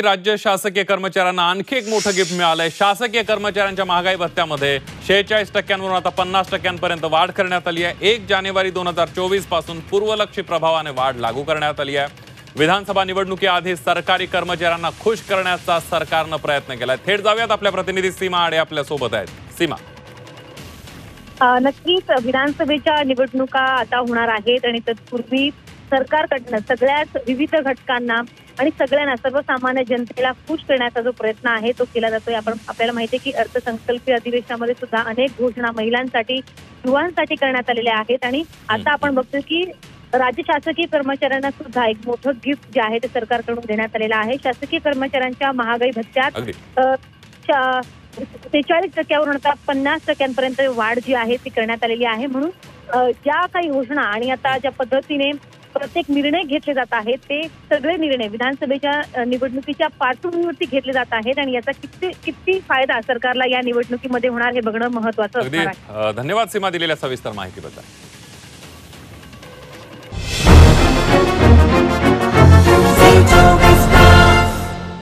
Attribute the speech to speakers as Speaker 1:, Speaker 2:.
Speaker 1: राज्य शासकीय कर्मचाऱ्यांना आणखी एक मोठं गिफ्ट मिळालंय। शासकीय कर्मचाऱ्यांच्या महागाई भत्त्यामध्ये 46% आता 50% वाढ करण्यात आली आहे। 1 जानेवारी 2024 पासून पूर्वलक्षी प्रभावाने वाढ लागू करण्यात आली आहे। विधानसभा निवडणुकीआधी सरकारी कर्मचाऱ्यांना खुश करण्याचा सरकारनं प्रयत्न केलाय। थेट जाऊयात, आपल्या प्रतिनिधी सीमा आडे आपल्या सोबत आहेत। सीमा,
Speaker 2: नक्कीच विधानसभेच्या निवडणुका आता होणार आहेत आणि तत्पूर्वी सरकारकडनं सगळ्याच विविध घटकांना आणि सगळ्यांना, सर्वसामान्य जनतेला खुश करण्याचा जो प्रयत्न आहे तो केला जातोय। आपल्याला माहिती आहे की अर्थसंकल्पीय अधिवेशनामध्ये सुद्धा अनेक घोषणा महिलांसाठी, युवांसाठी करण्यात आलेल्या आहेत आणि आता आपण बघतोय की राज्य शासकीय कर्मचाऱ्यांना सुद्धा एक मोठं गिफ्ट जे आहे ते सरकारकडून देण्यात आलेलं आहे। शासकीय कर्मचाऱ्यांच्या महागाई भत्त्यात 43% आता 50% वाढ जी आहे ती करण्यात आलेली आहे। म्हणून ज्या काही घोषणा आणि आता ज्या पद्धतीने प्रत्येक निर्णय घेतले जात आहेत ते सगळे निर्णय विधानसभेच्या निवडणुकीच्या पार्श्वभूमीवरती घेतले जात आहेत आणि याचा किती फायदा सरकारला या निवडणुकीमध्ये होणार हे बघणं महत्त्वाचं असणार आहे।
Speaker 1: धन्यवाद सीमा, दिलेल्या सविस्तर माहितीबद्दल।